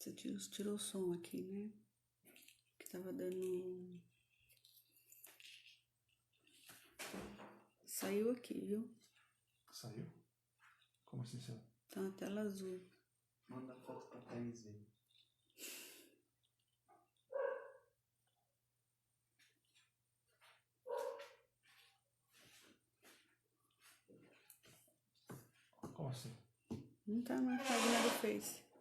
Você tirou o som aqui, né? Que tava dando... Saiu aqui, viu? Saiu? Como assim saiu? Tá na tela azul. Manda foto pra Thaís ver. Como assim? Não tá na página do Face.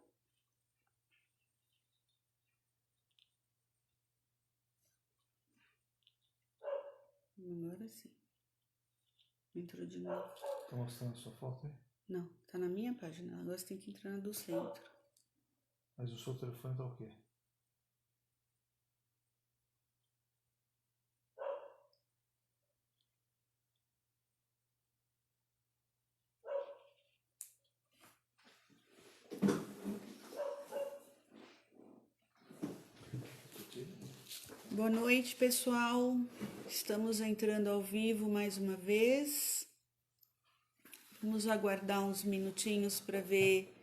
Agora sim. Entrou de novo. Tá mostrando a sua foto aí? Não, tá na minha página. Agora você tem que entrar na do centro. Mas o seu telefone tá o quê? Boa noite, pessoal. Estamos entrando ao vivo mais uma vez. Vamos aguardar uns minutinhos para ver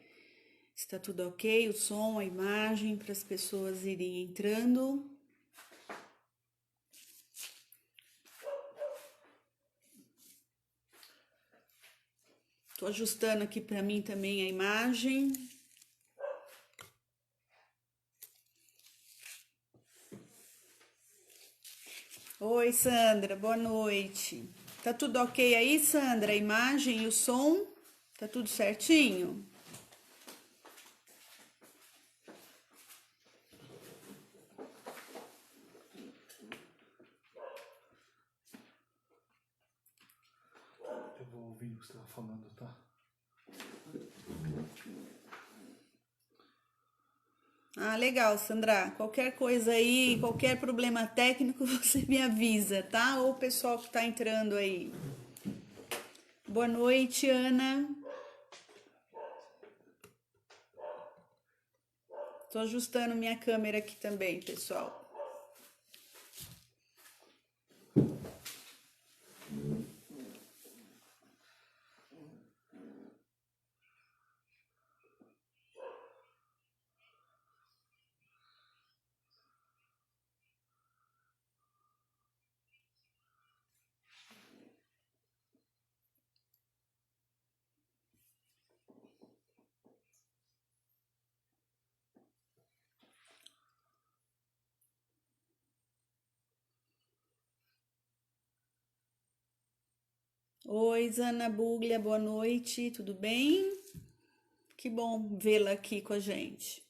se está tudo ok, o som, a imagem, para as pessoas irem entrando. Estou ajustando aqui para mim também a imagem. Oi, Sandra, boa noite. Tá tudo ok aí, Sandra? A imagem e o som? Tá tudo certinho? Eu vou ouvir o que você tava falando, tá? Ah, legal, Sandra. Qualquer coisa aí, qualquer problema técnico, você me avisa, tá? Ou o pessoal que tá entrando aí. Boa noite, Ana. Tô ajustando minha câmera aqui também, pessoal. Oi, Ana Buglia, boa noite, tudo bem? Que bom vê-la aqui com a gente.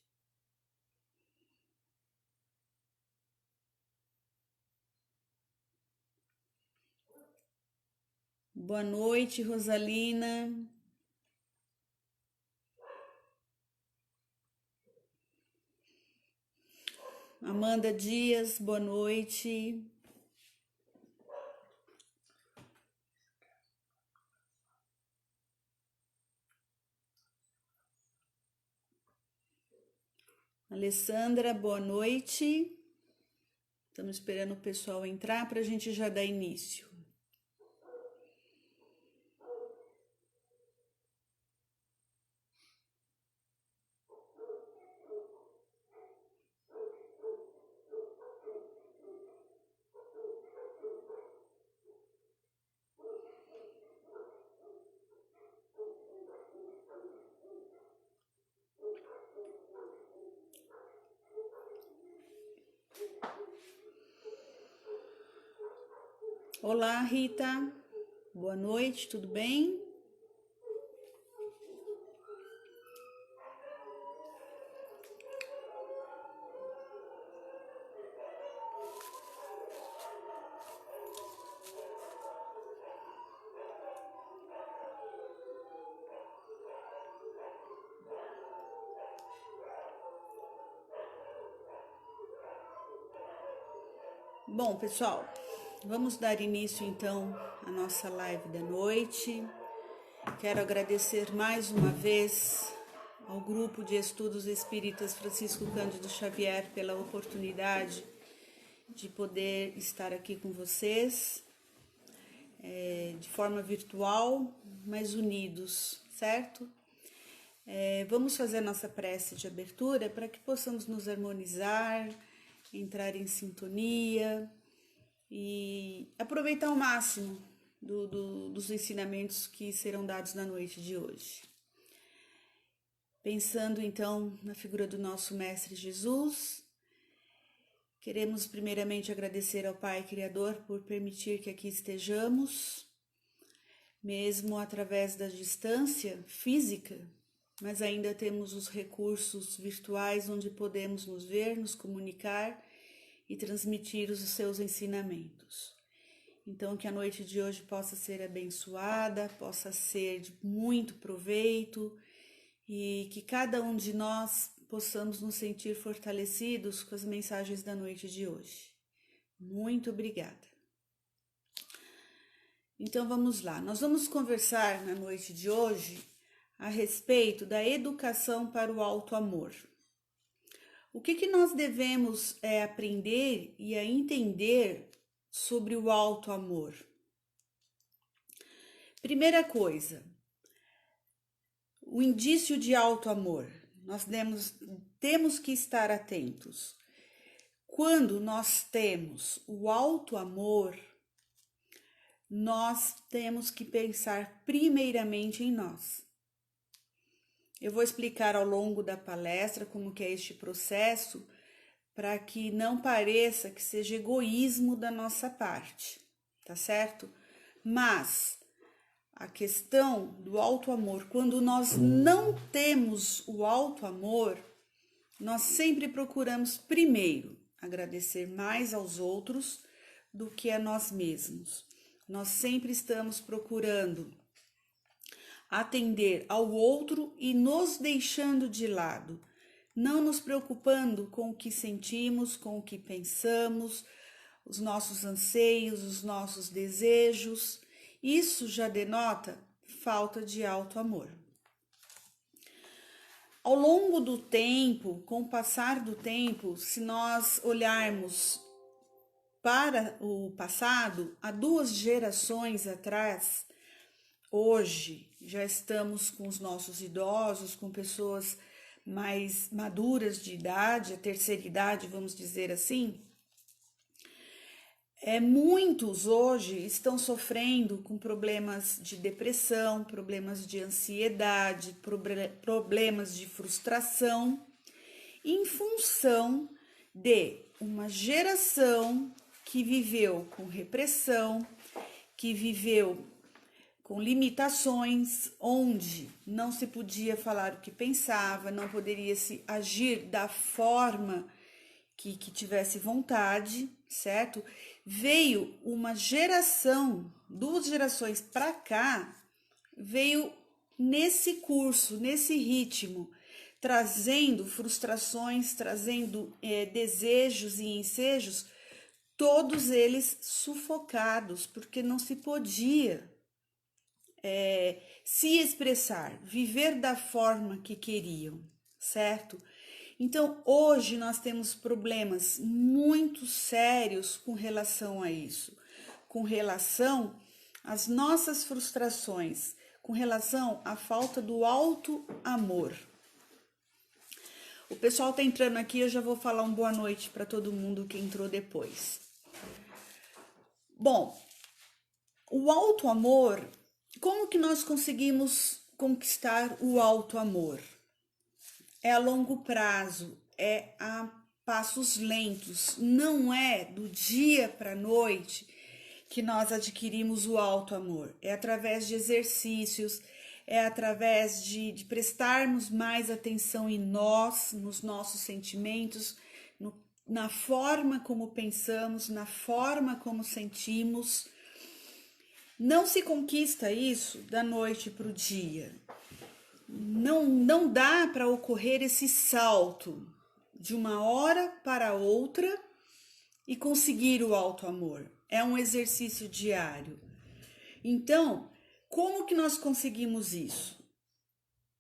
Boa noite, Rosalina. Amanda Dias, boa noite. Alessandra, boa noite. Estamos esperando o pessoal entrar para a gente já dar início. Olá, Rita. Boa noite, tudo bem? Bom, pessoal, vamos dar início então à nossa live da noite. Quero agradecer mais uma vez ao Grupo de Estudos Espíritas Francisco Cândido Xavier pela oportunidade de poder estar aqui com vocês, de forma virtual, mas unidos, certo? Vamos fazer a nossa prece de abertura para que possamos nos harmonizar, entrar em sintonia e aproveitar ao máximo dos ensinamentos que serão dados na noite de hoje. Pensando então na figura do nosso Mestre Jesus, queremos primeiramente agradecer ao Pai Criador por permitir que aqui estejamos, mesmo através da distância física, mas ainda temos os recursos virtuais onde podemos nos ver, nos comunicar e transmitir os seus ensinamentos. Então, que a noite de hoje possa ser abençoada, possa ser de muito proveito e que cada um de nós possamos nos sentir fortalecidos com as mensagens da noite de hoje. Muito obrigada. Então vamos lá, nós vamos conversar na noite de hoje a respeito da educação para o auto-amor. O que nós devemos aprender e entender sobre o auto-amor? Primeira coisa, o indício de auto-amor. Nós temos que estar atentos. Quando nós temos o auto-amor, nós temos que pensar primeiramente em nós. Eu vou explicar ao longo da palestra como que é este processo, para que não pareça que seja egoísmo da nossa parte, tá certo? Mas a questão do auto-amor, quando nós não temos o auto-amor, nós sempre procuramos primeiro agradecer mais aos outros do que a nós mesmos. Nós sempre estamos procurando atender ao outro e nos deixando de lado, não nos preocupando com o que sentimos, com o que pensamos, os nossos anseios, os nossos desejos. Isso já denota falta de auto-amor. Ao longo do tempo, com o passar do tempo, se nós olharmos para o passado, há 2 gerações atrás, hoje já estamos com os nossos idosos, com pessoas mais maduras de idade, a terceira idade, vamos dizer assim. Muitos hoje estão sofrendo com problemas de depressão, problemas de ansiedade, problemas de frustração, em função de uma geração que viveu com repressão, que viveu com limitações, onde não se podia falar o que pensava, não poderia se agir da forma que tivesse vontade, certo? Veio uma geração, 2 gerações para cá, veio nesse curso, nesse ritmo, trazendo frustrações, trazendo desejos e ensejos, todos eles sufocados, porque não se podia se expressar, viver da forma que queriam, certo? Então, hoje nós temos problemas muito sérios com relação a isso, com relação às nossas frustrações, com relação à falta do auto-amor. O pessoal tá entrando aqui, eu já vou falar uma boa noite para todo mundo que entrou depois. Bom, o auto-amor, como que nós conseguimos conquistar o auto-amor? É a longo prazo, é a passos lentos, não é do dia para a noite que nós adquirimos o auto-amor. É através de exercícios, é através de prestarmos mais atenção em nós, nos nossos sentimentos, na forma como pensamos, na forma como sentimos. Não se conquista isso da noite para o dia. Não dá para ocorrer esse salto de uma hora para outra e conseguir o auto-amor. É um exercício diário. Então, como que nós conseguimos isso?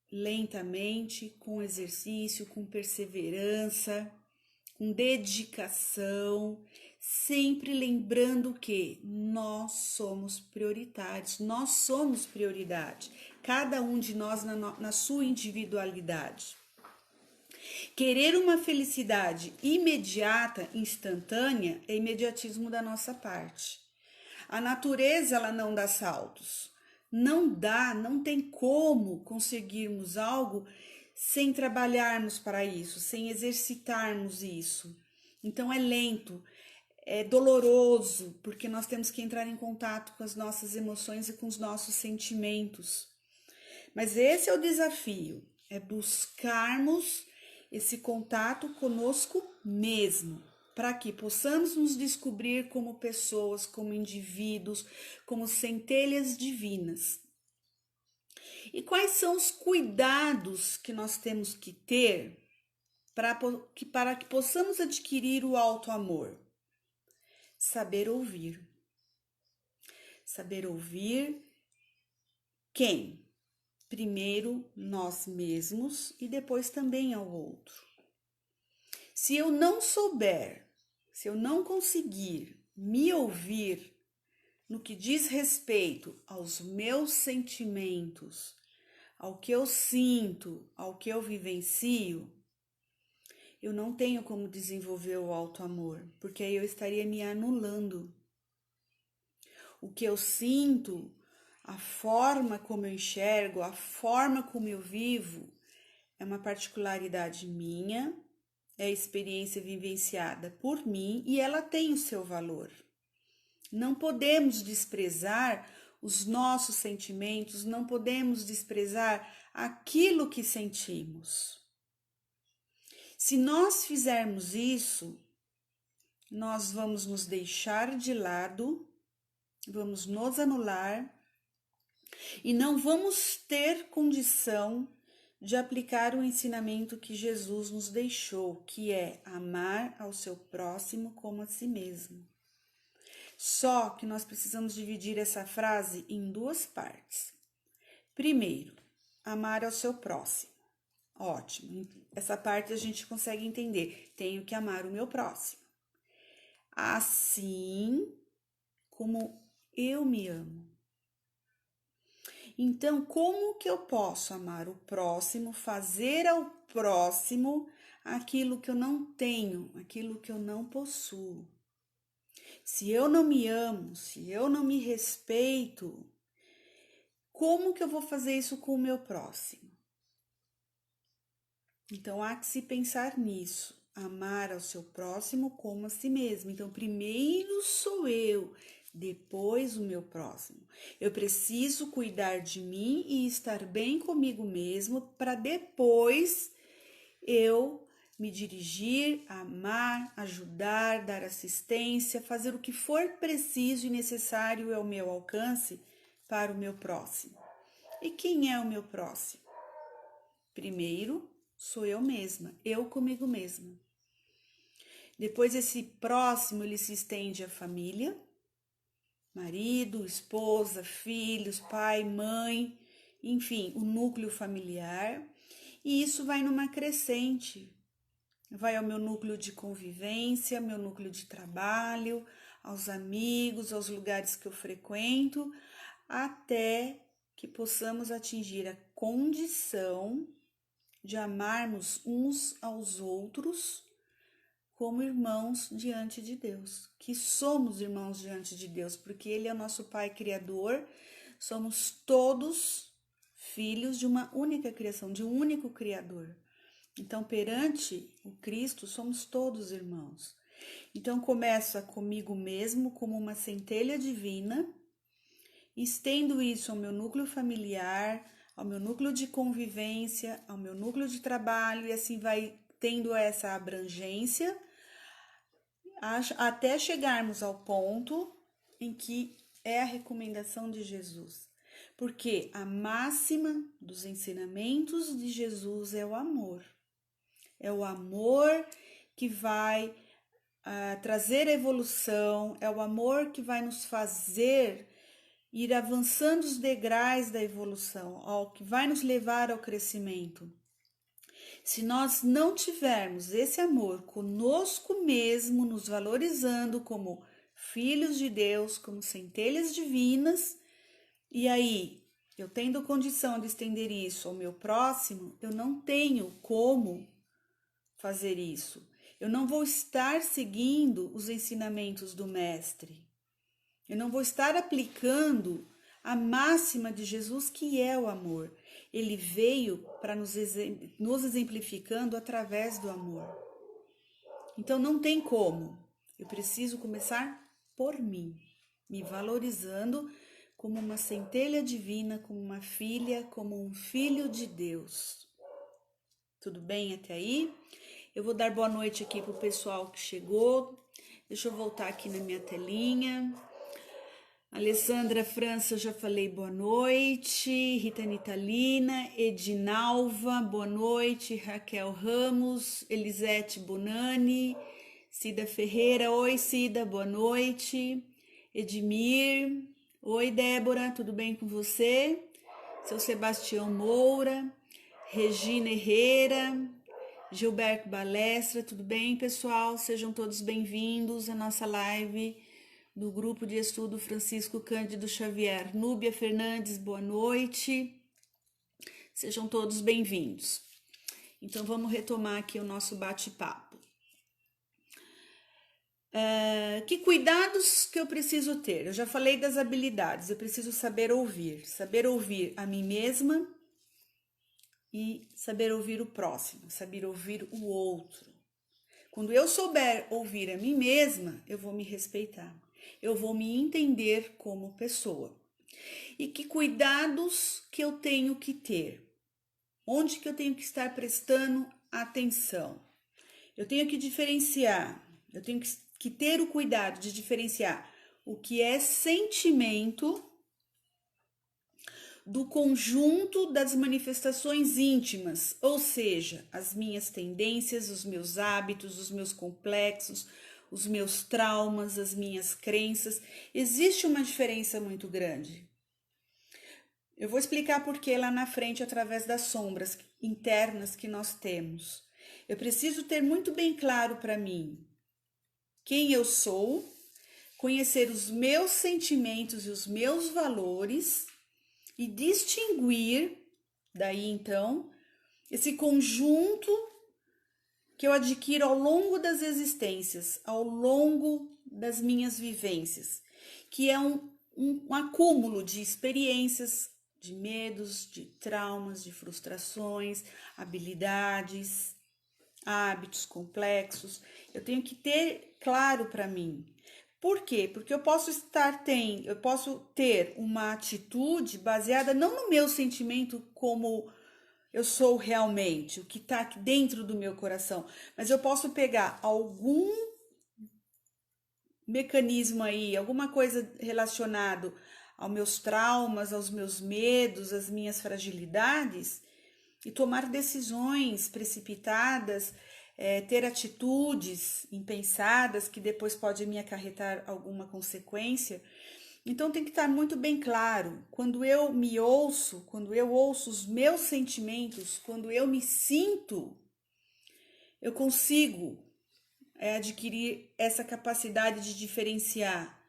Lentamente, com exercício, com perseverança, com dedicação, sempre lembrando que nós somos prioritários, nós somos prioridade. cada um de nós na sua individualidade. Querer uma felicidade imediata, instantânea, é imediatismo da nossa parte. A natureza, ela não dá saltos. Não tem como conseguirmos algo sem trabalharmos para isso, sem exercitarmos isso. Então é lento, é doloroso, porque nós temos que entrar em contato com as nossas emoções e com os nossos sentimentos. Mas esse é o desafio, é buscarmos esse contato conosco mesmo, para que possamos nos descobrir como pessoas, como indivíduos, como centelhas divinas. E quais são os cuidados que nós temos que ter para que possamos adquirir o auto-amor? Saber ouvir. Saber ouvir quem? Primeiro nós mesmos e depois também ao outro. Se eu não souber, se eu não conseguir me ouvir no que diz respeito aos meus sentimentos, ao que eu sinto, ao que eu vivencio, eu não tenho como desenvolver o auto-amor, porque aí eu estaria me anulando. O que eu sinto, a forma como eu enxergo, a forma como eu vivo, é uma particularidade minha, é a experiência vivenciada por mim e ela tem o seu valor. Não podemos desprezar os nossos sentimentos, não podemos desprezar aquilo que sentimos. Se nós fizermos isso, nós vamos nos deixar de lado, vamos nos anular e não vamos ter condição de aplicar o ensinamento que Jesus nos deixou, que é amar ao seu próximo como a si mesmo. Só que nós precisamos dividir essa frase em duas partes. Primeiro, amar ao seu próximo. Ótimo, essa parte a gente consegue entender. Tenho que amar o meu próximo. Assim como eu me amo. Então, como que eu posso amar o próximo, fazer ao próximo aquilo que eu não tenho, aquilo que eu não possuo? Se eu não me amo, se eu não me respeito, como que eu vou fazer isso com o meu próximo? Então, há que se pensar nisso, amar ao seu próximo como a si mesmo. Então, primeiro sou eu, depois o meu próximo. Eu preciso cuidar de mim e estar bem comigo mesmo para depois eu me dirigir, amar, ajudar, dar assistência, fazer o que for preciso e necessário ao meu alcance para o meu próximo. E quem é o meu próximo? Primeiro, sou eu mesma, eu comigo mesma. Depois esse próximo, ele se estende à família, marido, esposa, filhos, pai, mãe, enfim, o núcleo familiar. E isso vai numa crescente. Vai ao meu núcleo de convivência, meu núcleo de trabalho, aos amigos, aos lugares que eu frequento, até que possamos atingir a condição de amarmos uns aos outros como irmãos diante de Deus, que somos irmãos diante de Deus, porque Ele é o nosso Pai Criador, somos todos filhos de uma única criação, de um único Criador. Então, perante o Cristo, somos todos irmãos. Então, começa comigo mesmo como uma centelha divina, estendo isso ao meu núcleo familiar, ao meu núcleo de convivência, ao meu núcleo de trabalho, e assim vai tendo essa abrangência, até chegarmos ao ponto em que é a recomendação de Jesus. Porque a máxima dos ensinamentos de Jesus é o amor. É o amor que vai trazer evolução, é o amor que vai nos fazer ir avançando os degraus da evolução, que vai nos levar ao crescimento. Se nós não tivermos esse amor conosco mesmo, nos valorizando como filhos de Deus, como centelhas divinas, e aí Eu tendo condição de estender isso ao meu próximo, eu não tenho como fazer isso. Eu não vou estar seguindo os ensinamentos do Mestre. Eu não vou estar aplicando a máxima de Jesus, que é o amor. Ele veio para nos exemplificando através do amor. Então não tem como. Eu preciso começar por mim, me valorizando como uma centelha divina, como uma filha, como um filho de Deus. Tudo bem até aí? Eu vou dar boa noite aqui para o pessoal que chegou. Deixa eu voltar aqui na minha telinha. Alessandra França, eu já falei boa noite. Rita Nitalina, Edinalva, boa noite. Raquel Ramos, Elisete Bonani, Cida Ferreira, oi Cida, boa noite. Edmir, oi Débora, tudo bem com você? Seu Sebastião Moura, Regina Herrera, Gilberto Balestra, tudo bem, pessoal? Sejam todos bem-vindos à nossa live do Grupo de Estudo Francisco Cândido Xavier. Núbia Fernandes, boa noite. Sejam todos bem-vindos. Então, vamos retomar aqui o nosso bate-papo. Que cuidados que eu preciso ter? Eu já falei das habilidades. Eu preciso saber ouvir a mim mesma, e saber ouvir o próximo, saber ouvir o outro. Quando eu souber ouvir a mim mesma, eu vou me respeitar, eu vou me entender como pessoa. E que cuidados que eu tenho que ter? Onde que eu tenho que estar prestando atenção? Eu tenho que diferenciar, eu tenho que ter o cuidado de diferenciar o que é sentimento do conjunto das manifestações íntimas, ou seja, as minhas tendências, os meus hábitos, os meus complexos, os meus traumas, as minhas crenças. Existe uma diferença muito grande. Eu vou explicar por que lá na frente, através das sombras internas que nós temos. Eu preciso ter muito bem claro para mim quem eu sou, conhecer os meus sentimentos e os meus valores, e distinguir, daí então, esse conjunto que eu adquiro ao longo das existências, ao longo das minhas vivências, que é um acúmulo de experiências, de medos, de traumas, de frustrações, habilidades, hábitos complexos. Eu tenho que ter claro para mim. Por quê? Porque eu posso ter uma atitude baseada não no meu sentimento como eu sou realmente, o que está dentro do meu coração, mas eu posso pegar algum mecanismo aí, alguma coisa relacionado aos meus traumas, aos meus medos, às minhas fragilidades e tomar decisões precipitadas, ter atitudes impensadas que depois podem me acarretar alguma consequência. Então tem que estar muito bem claro, quando eu me ouço, quando eu ouço os meus sentimentos, quando eu me sinto, eu consigo adquirir essa capacidade de diferenciar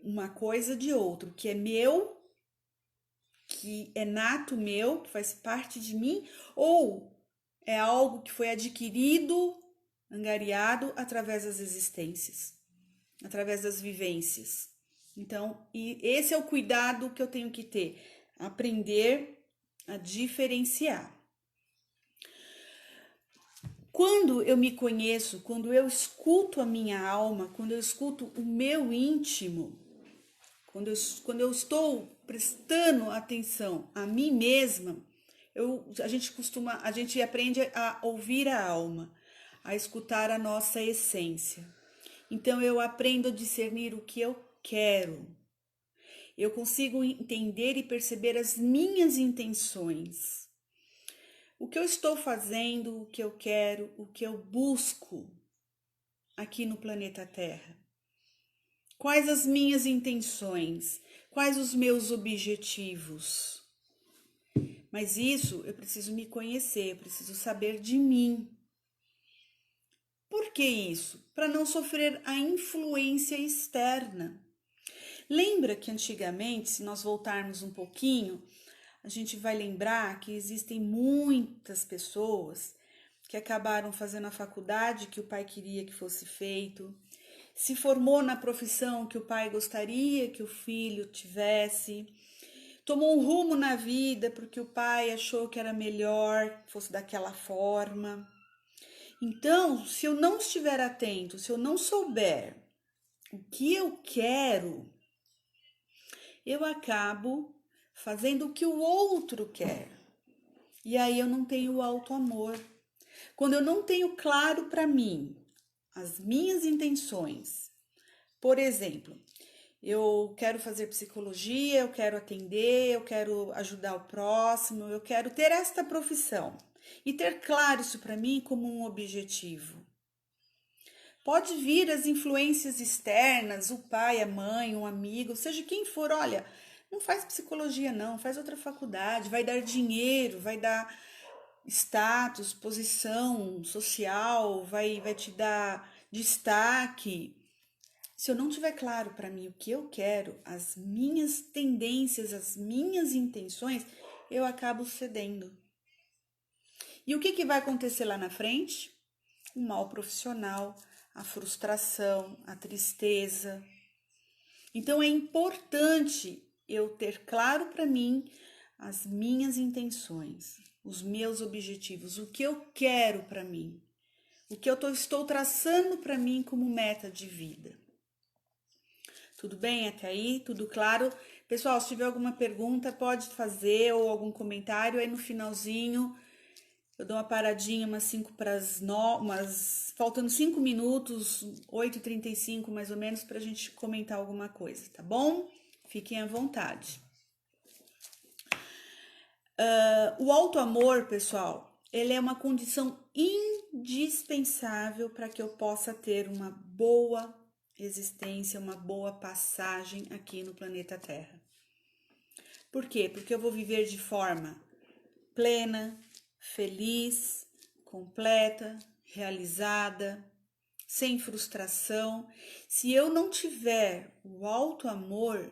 uma coisa de outra, que é meu, que é nato meu, que faz parte de mim, ou é algo que foi adquirido, angariado através das existências, através das vivências. Então, e esse é o cuidado que eu tenho que ter, aprender a diferenciar. Quando eu me conheço, quando eu escuto a minha alma, quando eu escuto o meu íntimo, quando eu estou prestando atenção a mim mesma, a gente aprende a ouvir a alma, a escutar a nossa essência. Então eu aprendo a discernir o que eu quero. Eu consigo entender e perceber as minhas intenções. O que eu estou fazendo, o que eu quero, o que eu busco aqui no planeta Terra. Quais as minhas intenções? Quais os meus objetivos? Mas isso eu preciso me conhecer, eu preciso saber de mim. Por que isso? Para não sofrer a influência externa. Lembra que antigamente, se nós voltarmos um pouquinho, a gente vai lembrar que existem muitas pessoas que acabaram fazendo a faculdade que o pai queria que fosse feito, se formou na profissão que o pai gostaria que o filho tivesse, tomou um rumo na vida porque o pai achou que era melhor, fosse daquela forma. Então, se eu não estiver atento, se eu não souber o que eu quero, eu acabo fazendo o que o outro quer. E aí eu não tenho o auto-amor. Quando eu não tenho claro para mim as minhas intenções, por exemplo, eu quero fazer psicologia, eu quero atender, eu quero ajudar o próximo, eu quero ter esta profissão e ter claro isso para mim como um objetivo. Pode vir as influências externas, o pai, a mãe, um amigo, seja quem for, olha, não faz psicologia não, faz outra faculdade, vai dar dinheiro, vai dar status, posição social, vai te dar destaque. Se eu não tiver claro para mim o que eu quero, as minhas tendências, as minhas intenções, eu acabo cedendo. E o que vai acontecer lá na frente? O mal profissional, a frustração, a tristeza. Então é importante eu ter claro para mim as minhas intenções, os meus objetivos, o que eu quero para mim, o que eu estou traçando para mim como meta de vida. Tudo bem até aí? Tudo claro? Pessoal, se tiver alguma pergunta, pode fazer ou algum comentário aí no finalzinho. Eu dou uma paradinha, umas 5 para as 9, faltando 5 minutos, 8h35 mais ou menos, para a gente comentar alguma coisa, tá bom? Fiquem à vontade. O auto-amor, pessoal, ele é uma condição indispensável para que eu possa ter uma boa existência, uma boa passagem aqui no planeta Terra. Por quê? Porque eu vou viver de forma plena, feliz, completa, realizada, sem frustração. Se eu não tiver o auto-amor,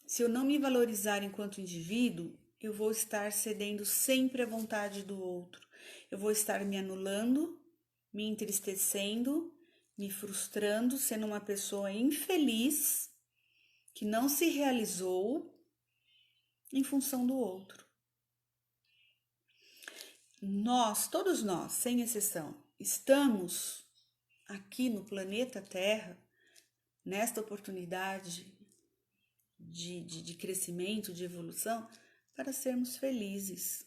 se eu não me valorizar enquanto indivíduo, eu vou estar cedendo sempre à vontade do outro. Eu vou estar me anulando, me entristecendo, me frustrando, sendo uma pessoa infeliz, que não se realizou em função do outro. Nós, todos nós, sem exceção, estamos aqui no planeta Terra, nesta oportunidade de crescimento, de evolução, para sermos felizes,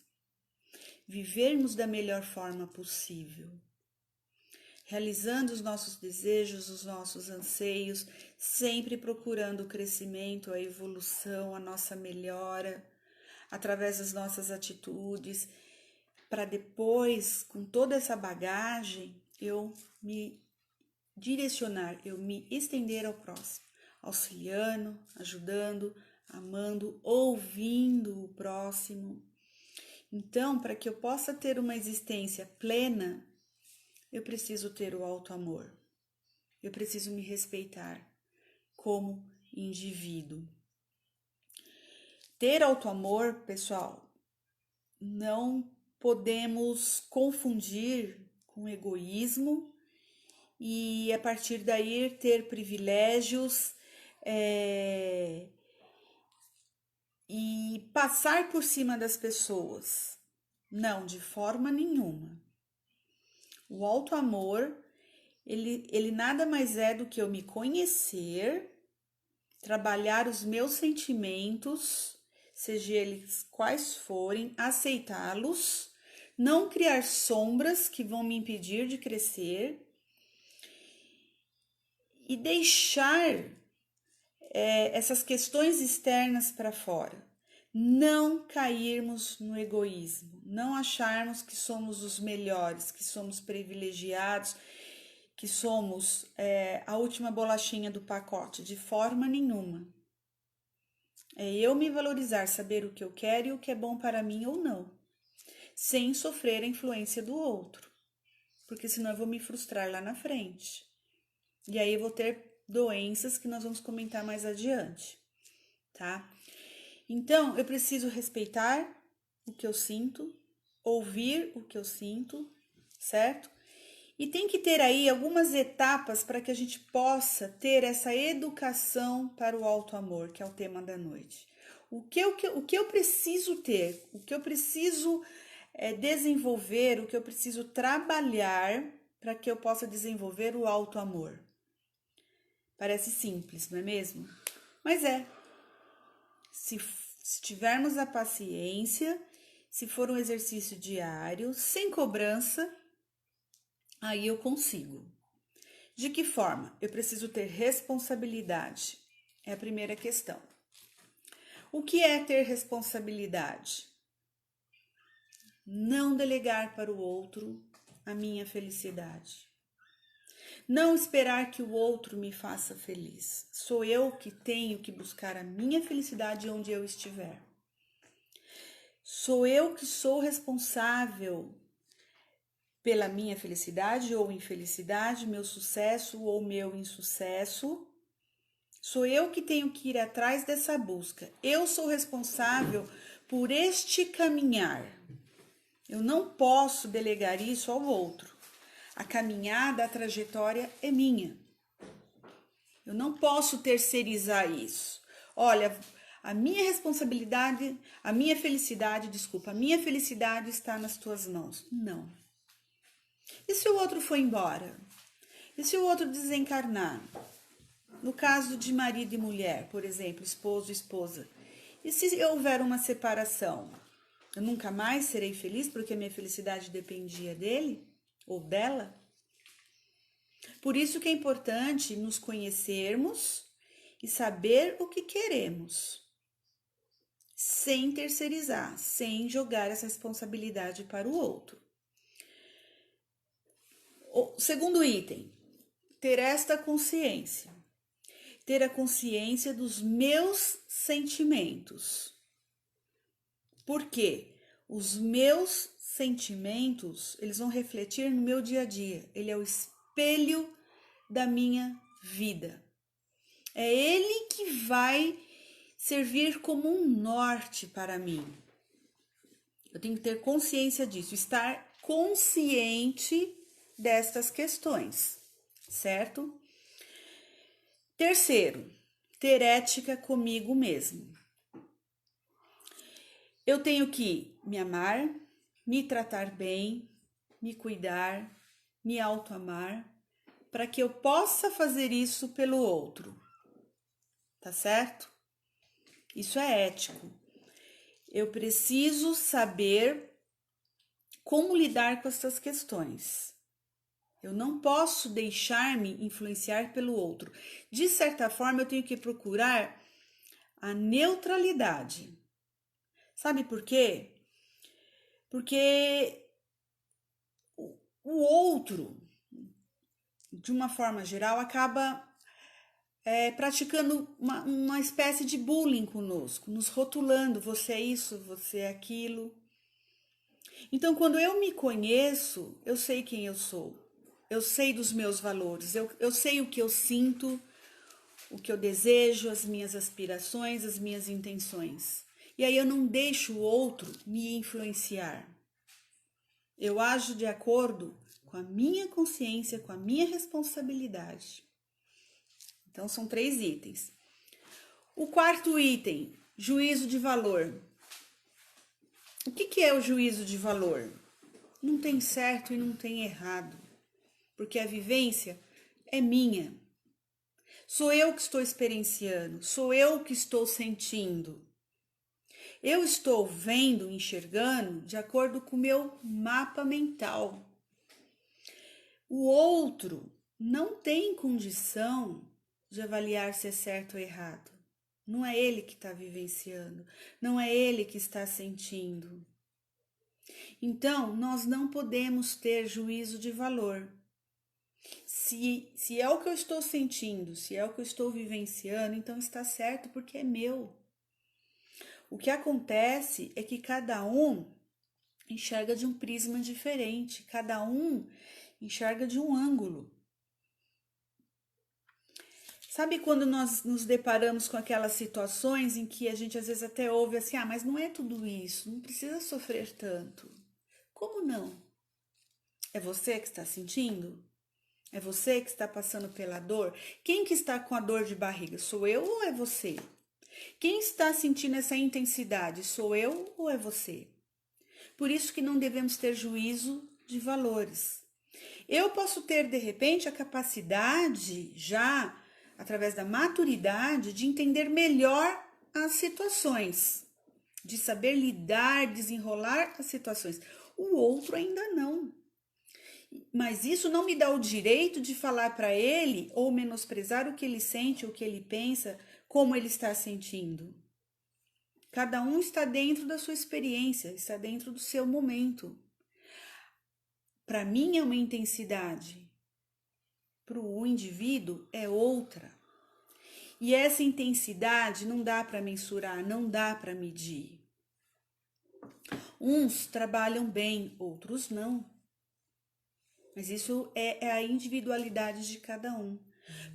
vivermos da melhor forma possível, realizando os nossos desejos, os nossos anseios, sempre procurando o crescimento, a evolução, a nossa melhora, através das nossas atitudes, para depois, com toda essa bagagem, eu me direcionar, eu me estender ao próximo, auxiliando, ajudando, amando, ouvindo o próximo. Então, para que eu possa ter uma existência plena, eu preciso ter o auto-amor. Eu preciso me respeitar como indivíduo. Ter auto-amor, pessoal, não podemos confundir com egoísmo e a partir daí ter privilégios e passar por cima das pessoas. Não, de forma nenhuma. O auto-amor, ele nada mais é do que eu me conhecer, trabalhar os meus sentimentos, seja eles quais forem, aceitá-los, não criar sombras que vão me impedir de crescer e deixar essas questões externas para fora. Não cairmos no egoísmo, não acharmos que somos os melhores, que somos privilegiados, que somos a última bolachinha do pacote, de forma nenhuma. É eu me valorizar, saber o que eu quero e o que é bom para mim ou não, sem sofrer a influência do outro, porque senão eu vou me frustrar lá na frente. E aí eu vou ter doenças que nós vamos comentar mais adiante, tá? Então, eu preciso respeitar o que eu sinto, ouvir o que eu sinto, certo? E tem que ter aí algumas etapas para que a gente possa ter essa educação para o auto-amor, que é o tema da noite. O que eu preciso ter, o que eu preciso desenvolver, o que eu preciso trabalhar para que eu possa desenvolver o auto-amor. Parece simples, não é mesmo? Mas é. Se tivermos a paciência, se for um exercício diário, sem cobrança, aí eu consigo. De que forma? Eu preciso ter responsabilidade. É a primeira questão. O que é ter responsabilidade? Não delegar para o outro a minha felicidade. Não esperar que o outro me faça feliz. Sou eu que tenho que buscar a minha felicidade onde eu estiver. Sou eu que sou responsável pela minha felicidade ou infelicidade, meu sucesso ou meu insucesso. Sou eu que tenho que ir atrás dessa busca. Eu sou responsável por este caminhar. Eu não posso delegar isso ao outro. A caminhada, a trajetória é minha. Eu não posso terceirizar isso. Olha, a minha responsabilidade, a minha felicidade está nas tuas mãos. Não. E se o outro for embora? E se o outro desencarnar? No caso de marido e mulher, por exemplo, esposo e esposa. E se houver uma separação? Eu nunca mais serei feliz porque a minha felicidade dependia dele ou dela? Por isso que é importante nos conhecermos e saber o que queremos, sem terceirizar, sem jogar essa responsabilidade para o outro. O segundo item, ter esta consciência. Ter a consciência dos meus sentimentos. Por quê? Os meus sentimentos, eles vão refletir no meu dia a dia. Ele é o espelho da minha vida. É ele que vai servir como um norte para mim. Eu tenho que ter consciência disso, estar consciente destas questões, certo? Terceiro, ter ética comigo mesmo. Eu tenho que me amar, me tratar bem, me cuidar, me autoamar, para que eu possa fazer isso pelo outro. Tá certo? Isso é ético. Eu preciso saber como lidar com essas questões. Eu não posso deixar-me influenciar pelo outro. De certa forma, eu tenho que procurar a neutralidade. Sabe por quê? Porque o outro, de uma forma geral, acaba praticando uma espécie de bullying conosco, nos rotulando, você é isso, você é aquilo. Então, quando eu me conheço, eu sei quem eu sou. Eu sei dos meus valores, eu sei o que eu sinto, o que eu desejo, as minhas aspirações, as minhas intenções. E aí eu não deixo o outro me influenciar. Eu ajo de acordo com a minha consciência, com a minha responsabilidade. Então, são 3 itens. O quarto item, juízo de valor. O que é o juízo de valor? Não tem certo e não tem errado, porque a vivência é minha. Sou eu que estou experienciando, sou eu que estou sentindo. Eu estou vendo, enxergando de acordo com o meu mapa mental. O outro não tem condição de avaliar se é certo ou errado. Não é ele que está vivenciando, não é ele que está sentindo. Então, nós não podemos ter juízo de valor. Se é o que eu estou sentindo, se é o que eu estou vivenciando, então está certo porque é meu. O que acontece é que cada um enxerga de um prisma diferente, cada um enxerga de um ângulo. Sabe quando nós nos deparamos com aquelas situações em que a gente às vezes até ouve assim, mas não é tudo isso, não precisa sofrer tanto. Como não? É você que está sentindo? É você que está passando pela dor? Quem que está com a dor de barriga? Sou eu ou é você? Quem está sentindo essa intensidade? Sou eu ou é você? Por isso que não devemos ter juízo de valores. Eu posso ter, de repente, a capacidade, já através da maturidade, de entender melhor as situações, de saber lidar, desenrolar as situações. O outro ainda não. Mas isso não me dá o direito de falar para ele ou menosprezar o que ele sente, o que ele pensa, como ele está sentindo. Cada um está dentro da sua experiência, está dentro do seu momento. Para mim é uma intensidade, para o indivíduo é outra. E essa intensidade não dá para mensurar, não dá para medir. Uns trabalham bem, outros não. Mas isso é a individualidade de cada um.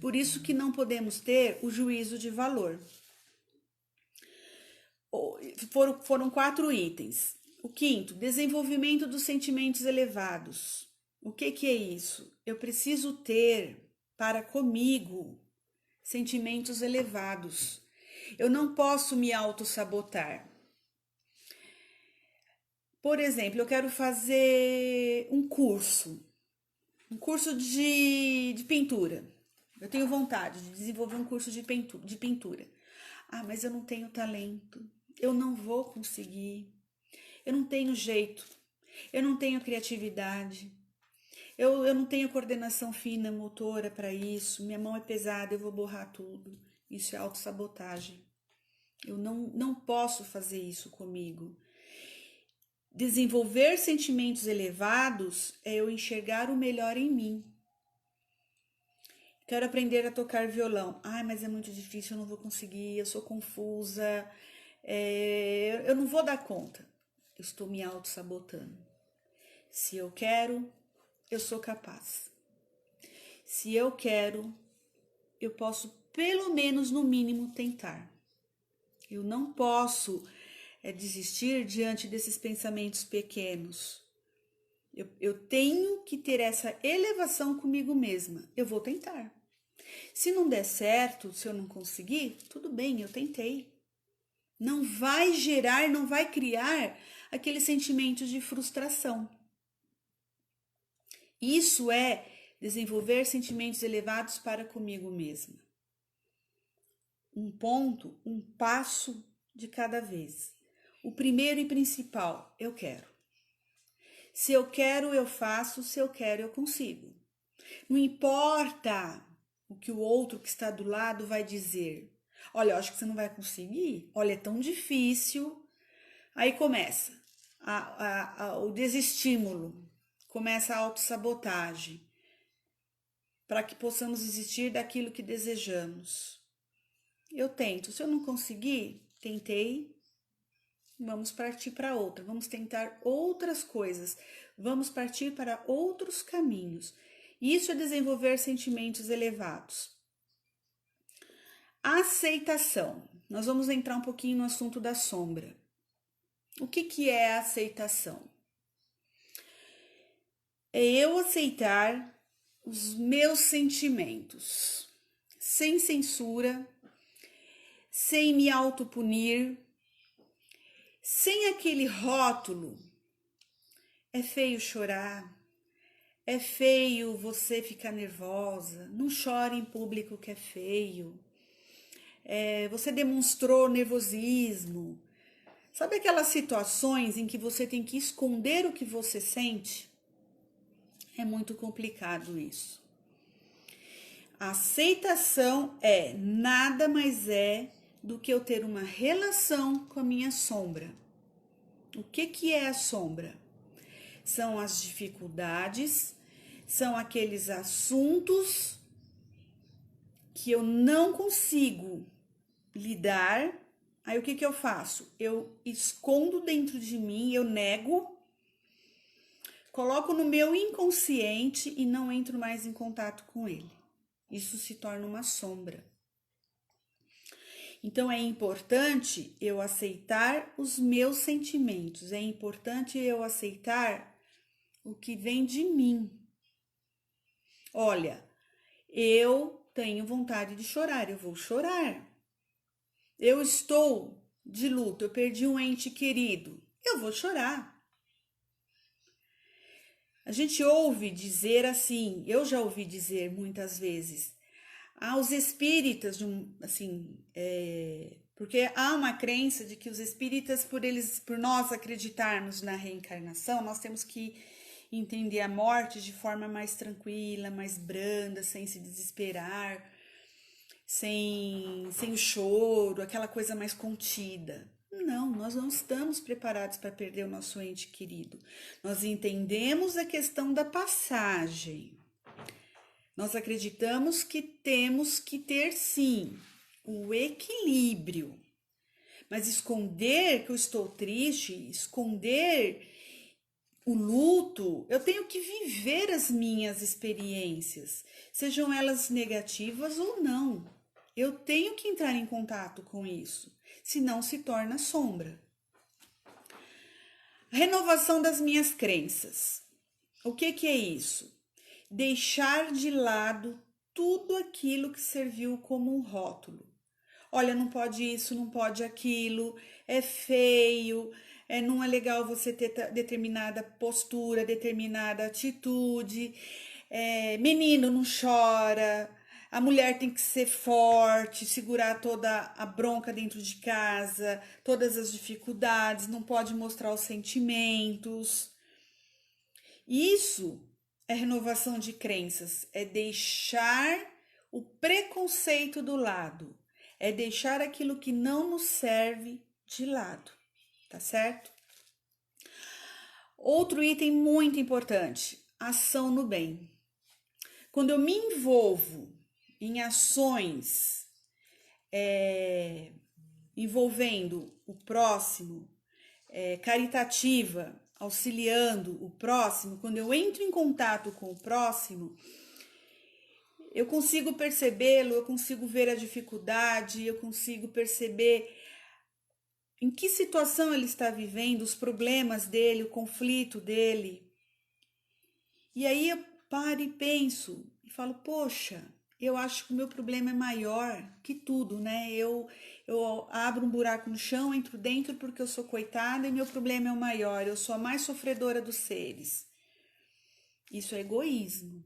Por isso que não podemos ter o juízo de valor. Foram 4 itens. O quinto, desenvolvimento dos sentimentos elevados. O que é isso? Eu preciso ter para comigo sentimentos elevados. Eu não posso me auto-sabotar. Por exemplo, eu quero fazer um curso de pintura. Eu tenho vontade de desenvolver um curso de pintura. Mas eu não tenho talento. Eu não vou conseguir. Eu não tenho jeito. Eu não tenho criatividade. Eu não tenho coordenação fina, motora para isso. Minha mão é pesada, eu vou borrar tudo. Isso é autossabotagem. Eu não posso fazer isso comigo. Desenvolver sentimentos elevados é eu enxergar o melhor em mim. Quero aprender a tocar violão. Mas é muito difícil, eu não vou conseguir, eu sou confusa, eu não vou dar conta. Eu estou me auto-sabotando. Se eu quero, eu sou capaz. Se eu quero, eu posso pelo menos no mínimo tentar. Eu não posso desistir diante desses pensamentos pequenos. Eu tenho que ter essa elevação comigo mesma. Eu vou tentar. Se não der certo, se eu não conseguir, tudo bem, eu tentei. Não vai gerar, não vai criar aquele sentimento de frustração. Isso é desenvolver sentimentos elevados para comigo mesma. Um ponto, um passo de cada vez. O primeiro e principal, eu quero. Se eu quero, eu faço. Se eu quero, eu consigo. Não importa o que o outro que está do lado vai dizer. Olha, eu acho que você não vai conseguir. Olha, é tão difícil. Aí começa o desestímulo. Começa a autossabotagem. Para que possamos desistir daquilo que desejamos. Eu tento. Se eu não conseguir, tentei. Vamos partir para outra. Vamos tentar outras coisas. Vamos partir para outros caminhos. Isso é desenvolver sentimentos elevados. Aceitação. Nós vamos entrar um pouquinho no assunto da sombra. O que é a aceitação? É eu aceitar os meus sentimentos, sem censura, sem me autopunir, sem aquele rótulo. É feio chorar, é feio você ficar nervosa, não chore em público que é feio. Você demonstrou nervosismo. Sabe aquelas situações em que você tem que esconder o que você sente? É muito complicado isso. A aceitação nada mais do que eu ter uma relação com a minha sombra. O que é a sombra? São as dificuldades, são aqueles assuntos que eu não consigo lidar. Aí o que eu faço? Eu escondo dentro de mim, eu nego, coloco no meu inconsciente e não entro mais em contato com ele. isso se torna uma sombra. Então é importante eu aceitar os meus sentimentos, é importante eu aceitar o que vem de mim. Olha, eu tenho vontade de chorar, eu vou chorar. Eu estou de luto, eu perdi um ente querido, eu vou chorar. A gente ouve dizer assim, eu já ouvi dizer muitas vezes, aos espíritas, porque há uma crença de que os espíritas, por nós acreditarmos na reencarnação, nós temos que entender a morte de forma mais tranquila, mais branda, sem se desesperar, sem o choro, aquela coisa mais contida. Não, nós não estamos preparados para perder o nosso ente querido. Nós entendemos a questão da passagem. Nós acreditamos que temos que ter, sim, o equilíbrio. Mas esconder que eu estou triste, esconder o luto, eu tenho que viver as minhas experiências, sejam elas negativas ou não. Eu tenho que entrar em contato com isso, senão se torna sombra. Renovação das minhas crenças. O que é isso? Deixar de lado tudo aquilo que serviu como um rótulo. Olha, não pode isso, não pode aquilo, é feio, não é legal você ter determinada postura, determinada atitude, menino não chora, a mulher tem que ser forte, segurar toda a bronca dentro de casa, todas as dificuldades, não pode mostrar os sentimentos. Isso é renovação de crenças, é deixar o preconceito do lado, é deixar aquilo que não nos serve de lado, tá certo? Outro item muito importante, ação no bem. Quando eu me envolvo em ações envolvendo o próximo, caritativa, auxiliando o próximo, quando eu entro em contato com o próximo, eu consigo percebê-lo, eu consigo ver a dificuldade, eu consigo perceber em que situação ele está vivendo, os problemas dele, o conflito dele. E aí eu paro e penso e falo, poxa, eu acho que o meu problema é maior que tudo, né? Eu abro um buraco no chão, entro dentro porque eu sou coitada e meu problema é o maior, eu sou a mais sofredora dos seres. Isso é egoísmo.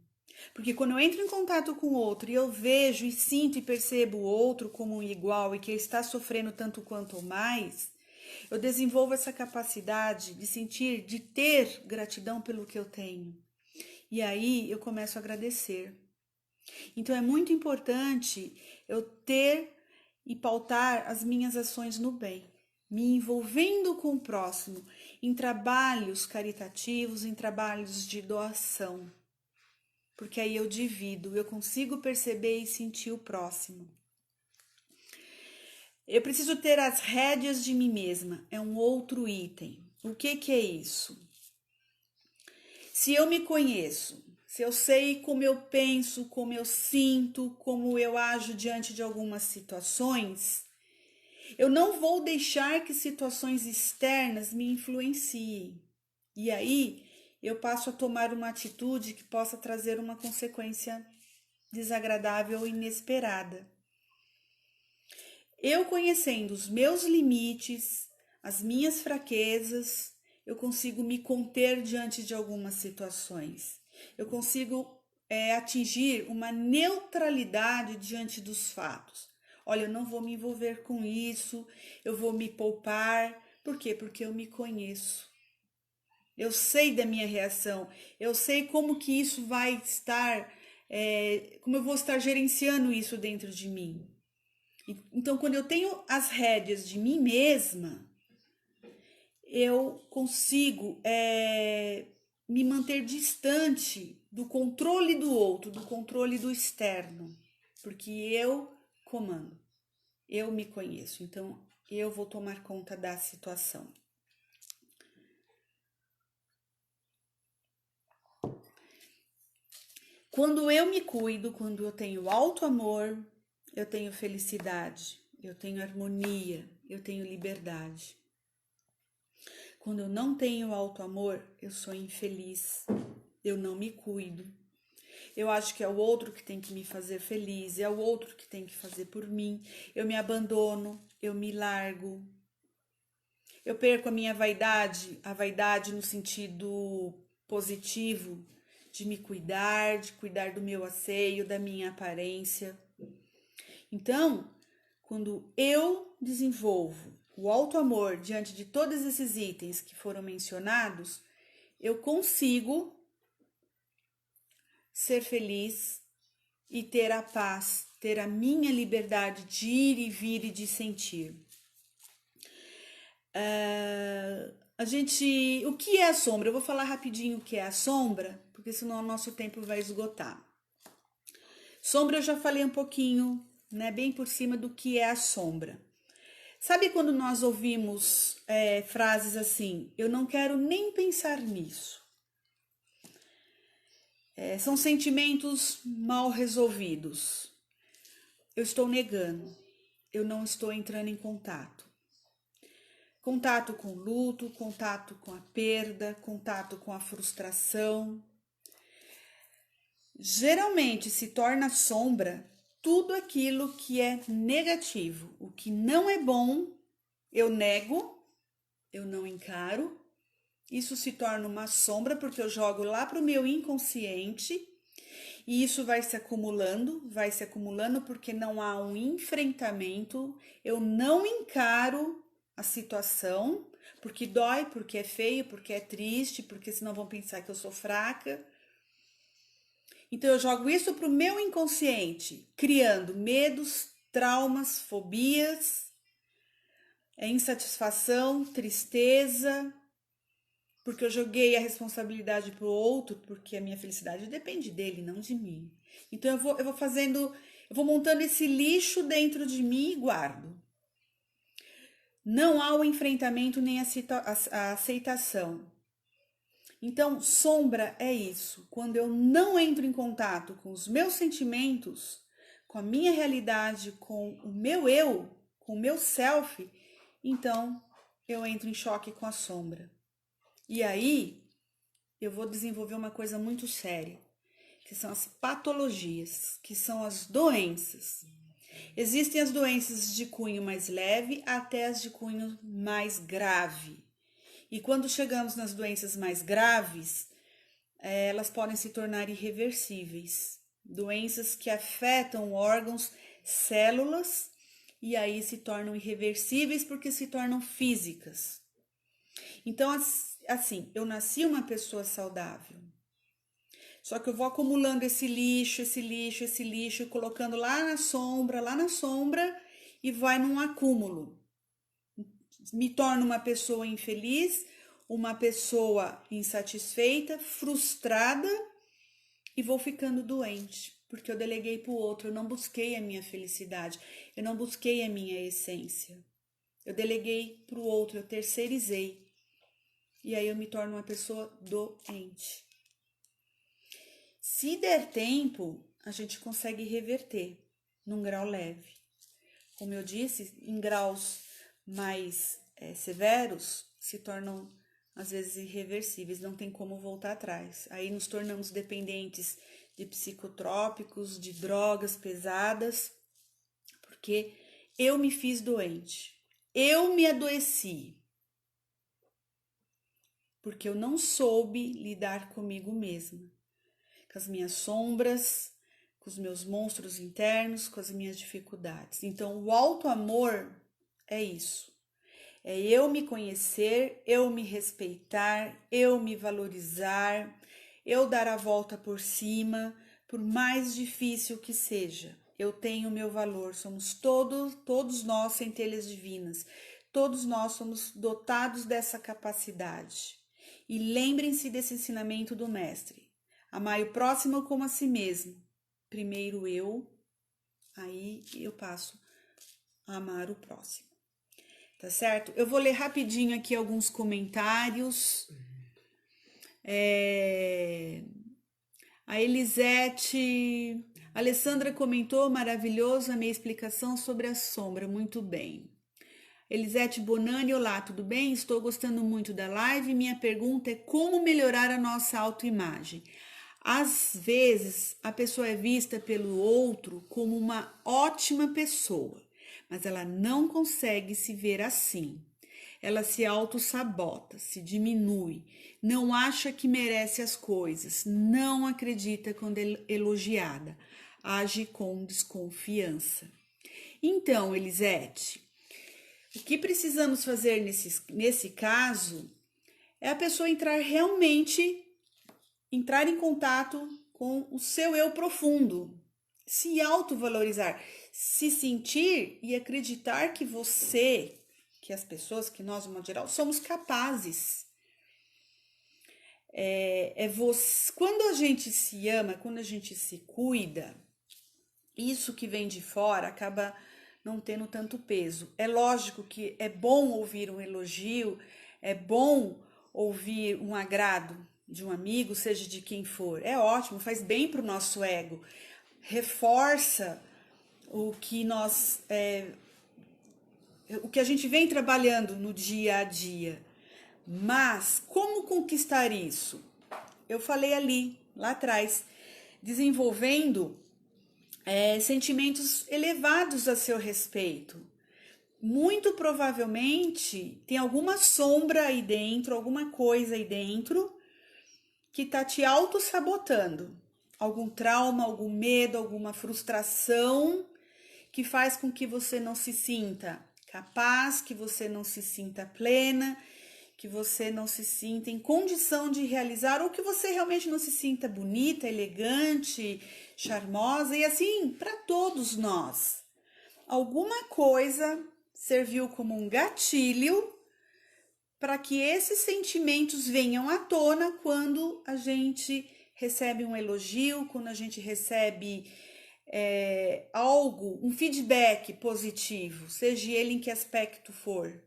Porque quando eu entro em contato com o outro e eu vejo e sinto e percebo o outro como um igual e que ele está sofrendo tanto quanto ou mais, eu desenvolvo essa capacidade de sentir, de ter gratidão pelo que eu tenho. E aí eu começo a agradecer. Então é muito importante eu ter e pautar as minhas ações no bem, me envolvendo com o próximo em trabalhos caritativos, em trabalhos de doação. Porque aí eu divido, eu consigo perceber e sentir o próximo. Eu preciso ter as rédeas de mim mesma, é um outro item. O que é isso? Se eu me conheço, se eu sei como eu penso, como eu sinto, como eu ajo diante de algumas situações, eu não vou deixar que situações externas me influenciem. E aí eu passo a tomar uma atitude que possa trazer uma consequência desagradável ou inesperada. Eu conhecendo os meus limites, as minhas fraquezas, eu consigo me conter diante de algumas situações. Eu consigo atingir uma neutralidade diante dos fatos. Olha, eu não vou me envolver com isso, eu vou me poupar. Por quê? Porque eu me conheço. Eu sei da minha reação, eu sei como que isso vai estar, como eu vou estar gerenciando isso dentro de mim. Então, quando eu tenho as rédeas de mim mesma, eu consigo me manter distante do controle do outro, do controle do externo, porque eu comando, eu me conheço, então eu vou tomar conta da situação. Quando eu me cuido, quando eu tenho auto-amor, eu tenho felicidade, eu tenho harmonia, eu tenho liberdade. Quando eu não tenho auto-amor, eu sou infeliz, eu não me cuido. Eu acho que é o outro que tem que me fazer feliz, é o outro que tem que fazer por mim. Eu me abandono, eu me largo. Eu perco a vaidade no sentido positivo, de me cuidar, de cuidar do meu asseio, da minha aparência. Então, quando eu desenvolvo o auto-amor diante de todos esses itens que foram mencionados, eu consigo ser feliz e ter a paz, ter a minha liberdade de ir e vir e de sentir. O que é a sombra? Eu vou falar rapidinho o que é a sombra, porque senão o nosso tempo vai esgotar. Sombra eu já falei um pouquinho, né, bem por cima do que é a sombra. Sabe quando nós ouvimos frases assim, eu não quero nem pensar nisso. São sentimentos mal resolvidos. Eu estou negando, eu não estou entrando em contato. Contato com o luto, contato com a perda, contato com a frustração. Geralmente se torna sombra tudo aquilo que é negativo. O que não é bom, eu nego, eu não encaro. Isso se torna uma sombra porque eu jogo lá para o meu inconsciente e isso vai se acumulando porque não há um enfrentamento, eu não encaro a situação, porque dói, porque é feio, porque é triste, porque senão vão pensar que eu sou fraca. Então eu jogo isso para o meu inconsciente, criando medos, traumas, fobias, insatisfação, tristeza, porque eu joguei a responsabilidade para o outro, porque a minha felicidade depende dele, não de mim. Então eu vou montando esse lixo dentro de mim e guardo. Não há o enfrentamento nem a aceitação. Então, sombra é isso. Quando eu não entro em contato com os meus sentimentos, com a minha realidade, com o meu eu, com o meu self, então eu entro em choque com a sombra. E aí eu vou desenvolver uma coisa muito séria, que são as patologias, que são as doenças. Existem as doenças de cunho mais leve até as de cunho mais grave. E quando chegamos nas doenças mais graves, elas podem se tornar irreversíveis. Doenças que afetam órgãos, células, e aí se tornam irreversíveis porque se tornam físicas. Então, assim, eu nasci uma pessoa saudável. Só que eu vou acumulando esse lixo, colocando lá na sombra, e vai num acúmulo. Me torno uma pessoa infeliz, uma pessoa insatisfeita, frustrada e vou ficando doente, porque eu deleguei para o outro, eu não busquei a minha felicidade, eu não busquei a minha essência. Eu deleguei para o outro, eu terceirizei. E aí eu me torno uma pessoa doente. Se der tempo, a gente consegue reverter num grau leve. Como eu disse, em graus mais severos, se tornam às vezes irreversíveis, não tem como voltar atrás. Aí nos tornamos dependentes de psicotrópicos, de drogas pesadas, porque eu me fiz doente, eu me adoeci, porque eu não soube lidar comigo mesma, com as minhas sombras, com os meus monstros internos, com as minhas dificuldades. Então, o auto-amor é isso. É eu me conhecer, eu me respeitar, eu me valorizar, eu dar a volta por cima, por mais difícil que seja. Eu tenho o meu valor, somos todos nós centelhas divinas, todos nós somos dotados dessa capacidade. E lembrem-se desse ensinamento do mestre. Amai o próximo como a si mesmo. Primeiro eu, aí eu passo a amar o próximo. Tá certo? Eu vou ler rapidinho aqui alguns comentários. A Elisete, a Alessandra comentou, maravilhoso a minha explicação sobre a sombra, muito bem. Elisete Bonani, olá, tudo bem? Estou gostando muito da live. Minha pergunta é como melhorar a nossa autoimagem. Às vezes, a pessoa é vista pelo outro como uma ótima pessoa, mas ela não consegue se ver assim. Ela se auto-sabota, se diminui, não acha que merece as coisas, não acredita quando é elogiada, age com desconfiança. Então, Elisete, o que precisamos fazer nesse caso é a pessoa entrar em contato com o seu eu profundo, se autovalorizar, se sentir e acreditar que as pessoas, que nós, de modo geral, somos capazes. Quando a gente se ama, quando a gente se cuida, isso que vem de fora acaba não tendo tanto peso. É lógico que é bom ouvir um elogio, é bom ouvir um agrado de um amigo, seja de quem for. É ótimo, faz bem para o nosso ego, reforça o que a gente vem trabalhando no dia a dia. Mas como conquistar isso? Eu falei lá atrás, desenvolvendo sentimentos elevados a seu respeito. Muito provavelmente tem alguma sombra aí dentro, alguma coisa aí dentro que está te auto-sabotando. Algum trauma, algum medo, alguma frustração que faz com que você não se sinta capaz, que você não se sinta plena, que você não se sinta em condição de realizar, ou que você realmente não se sinta bonita, elegante, charmosa, e assim, para todos nós. Alguma coisa serviu como um gatilho para que esses sentimentos venham à tona quando a gente recebe um elogio, quando a gente recebe um feedback positivo, seja ele em que aspecto for.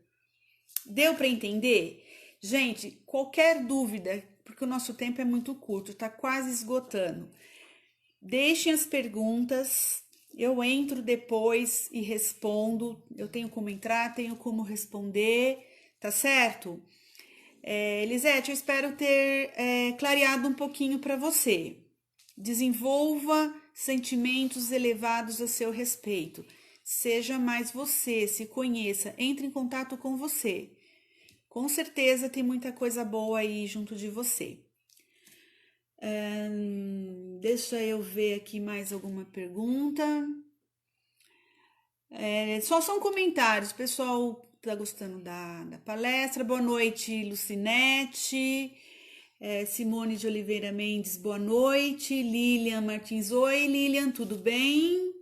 Deu para entender? Gente, qualquer dúvida, porque o nosso tempo é muito curto, está quase esgotando. Deixem as perguntas, eu entro depois e respondo. Eu tenho como entrar, tenho como responder, tá certo? Elisete, eu espero ter clareado um pouquinho para você. Desenvolva sentimentos elevados a seu respeito. Seja mais você, se conheça, entre em contato com você. Com certeza tem muita coisa boa aí junto de você. Deixa eu ver aqui mais alguma pergunta. Só são comentários. O pessoal tá gostando da palestra. Boa noite, Lucinete. Simone de Oliveira Mendes, boa noite. Lilian Martins, oi, Lilian, tudo bem?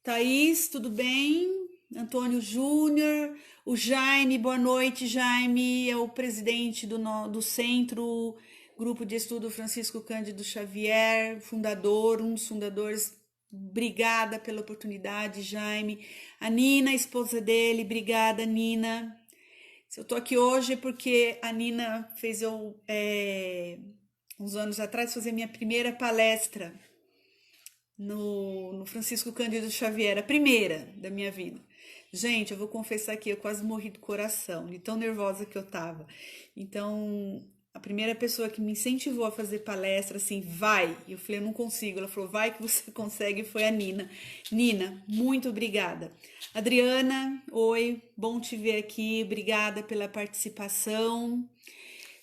Thaís, tudo bem? Antônio Júnior, o Jaime, boa noite, Jaime, é o presidente do Centro Grupo de Estudo Francisco Cândido Xavier, um dos fundadores. Obrigada pela oportunidade, Jaime. A Nina, esposa dele, obrigada, Nina. Se eu tô aqui hoje é porque a Nina fez uns anos atrás, fazer minha primeira palestra no Francisco Cândido Xavier, a primeira da minha vida. Gente, eu vou confessar aqui, eu quase morri do coração, de tão nervosa que eu tava. Então, a primeira pessoa que me incentivou a fazer palestra, assim, vai. E eu falei, eu não consigo. Ela falou, vai que você consegue, foi a Nina. Nina, muito obrigada. Adriana, oi, bom te ver aqui, obrigada pela participação.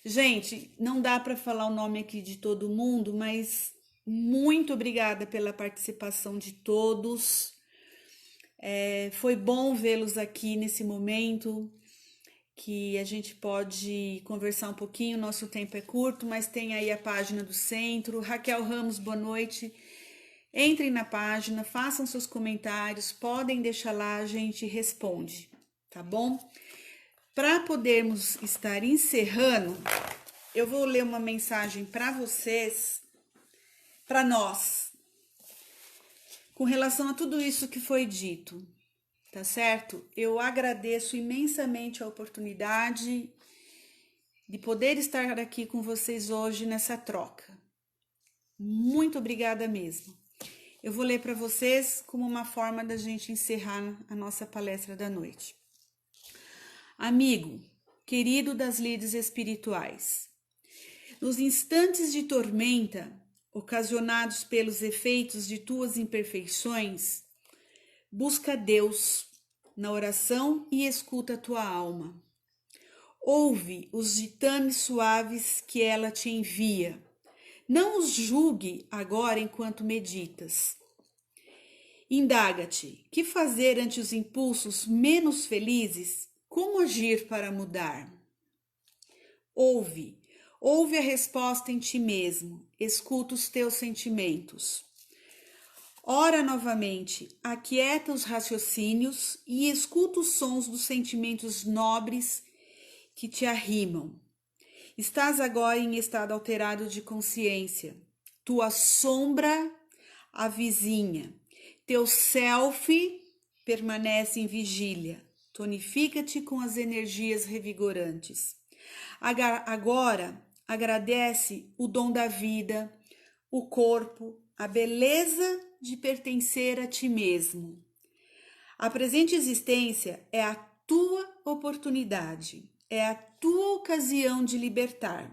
Gente, não dá para falar o nome aqui de todo mundo, mas muito obrigada pela participação de todos. Foi bom vê-los aqui nesse momento, que a gente pode conversar um pouquinho, nosso tempo é curto, mas tem aí a página do centro. Raquel Ramos, boa noite. Entrem na página, façam seus comentários, podem deixar lá, a gente responde, tá bom? Para podermos estar encerrando, eu vou ler uma mensagem para vocês, para nós, com relação a tudo isso que foi dito, tá certo? Eu agradeço imensamente a oportunidade de poder estar aqui com vocês hoje nessa troca. Muito obrigada mesmo. Eu vou ler para vocês como uma forma da gente encerrar a nossa palestra da noite. Amigo, querido das lides espirituais, nos instantes de tormenta, ocasionados pelos efeitos de tuas imperfeições, busca Deus na oração e escuta a tua alma. Ouve os ditames suaves que ela te envia. Não os julgue agora enquanto meditas. Indaga-te, que fazer ante os impulsos menos felizes? Como agir para mudar? Ouve a resposta em ti mesmo, escuta os teus sentimentos. Ora novamente, aquieta os raciocínios e escuta os sons dos sentimentos nobres que te arrimam. Estás agora em estado alterado de consciência. Tua sombra avizinha. Teu self permanece em vigília. Tonifica-te com as energias revigorantes. Agora, agradece o dom da vida, o corpo, a beleza de pertencer a ti mesmo. A presente existência é a tua oportunidade, é a tua ocasião de libertar.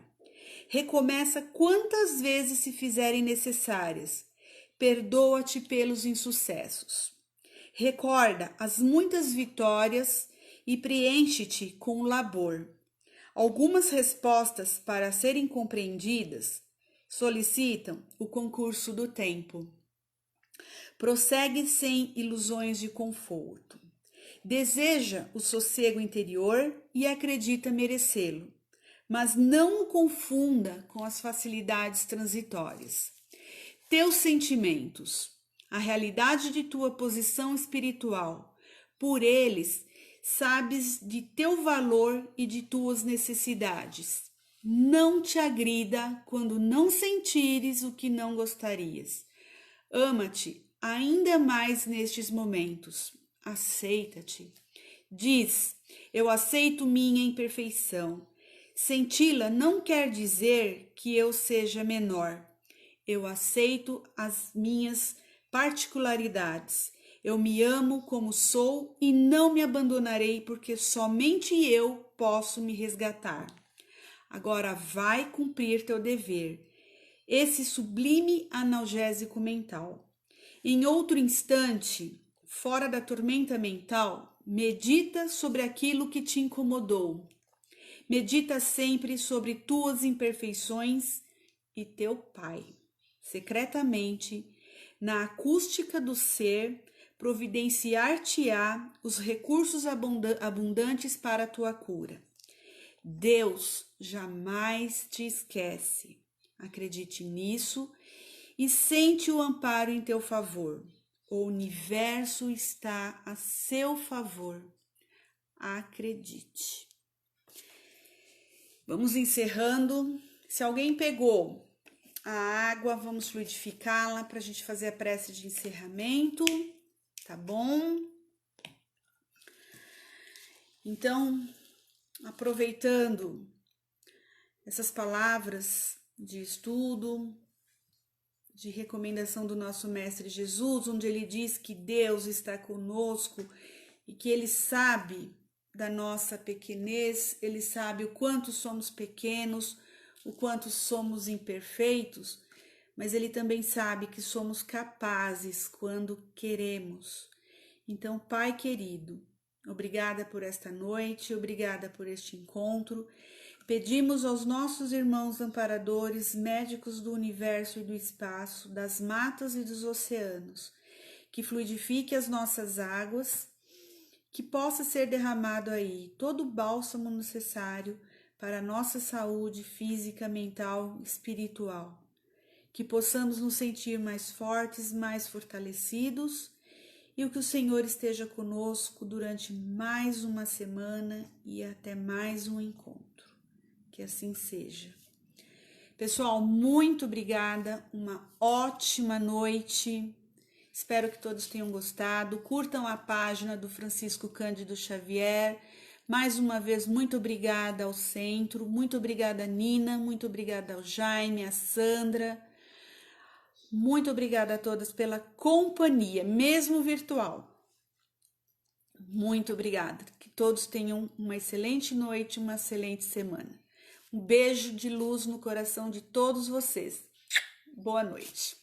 Recomeça quantas vezes se fizerem necessárias. Perdoa-te pelos insucessos. Recorda as muitas vitórias e preenche-te com o labor. Algumas respostas para serem compreendidas solicitam o concurso do tempo. Prossegue sem ilusões de conforto. Deseja o sossego interior e acredita merecê-lo, mas não o confunda com as facilidades transitórias. Teus sentimentos, a realidade de tua posição espiritual, por eles sabes de teu valor e de tuas necessidades. Não te agrida quando não sentires o que não gostarias. Ama-te ainda mais nestes momentos. Aceita-te. Diz, eu aceito minha imperfeição. Senti-la não quer dizer que eu seja menor. Eu aceito as minhas particularidades. Eu me amo como sou e não me abandonarei porque somente eu posso me resgatar. Agora vai cumprir teu dever, esse sublime analgésico mental. Em outro instante, fora da tormenta mental, medita sobre aquilo que te incomodou. Medita sempre sobre tuas imperfeições e teu Pai. Secretamente, na acústica do ser, providenciar-te-á os recursos abundantes para a tua cura. Deus jamais te esquece. Acredite nisso e sente o amparo em teu favor. O universo está a seu favor. Acredite. Vamos encerrando. Se alguém pegou a água, vamos fluidificá-la para a gente fazer a prece de encerramento, tá bom? Então, aproveitando essas palavras de estudo, de recomendação do nosso Mestre Jesus, onde ele diz que Deus está conosco e que ele sabe da nossa pequenez, ele sabe o quanto somos pequenos, o quanto somos imperfeitos, mas ele também sabe que somos capazes quando queremos. Então, Pai querido, obrigada por esta noite, obrigada por este encontro. Pedimos aos nossos irmãos amparadores, médicos do universo e do espaço, das matas e dos oceanos, que fluidifique as nossas águas, que possa ser derramado aí todo o bálsamo necessário para a nossa saúde física, mental, espiritual, que possamos nos sentir mais fortes, mais fortalecidos e que o Senhor esteja conosco durante mais uma semana e até mais um encontro. Que assim seja. Pessoal, muito obrigada, uma ótima noite. Espero que todos tenham gostado. Curtam a página do Francisco Cândido Xavier. Mais uma vez, muito obrigada ao Centro, muito obrigada, Nina, muito obrigada ao Jaime, a Sandra, Muito obrigada a todas pela companhia, mesmo virtual. Muito obrigada. Que todos tenham uma excelente noite, uma excelente semana. Um beijo de luz no coração de todos vocês. Boa noite.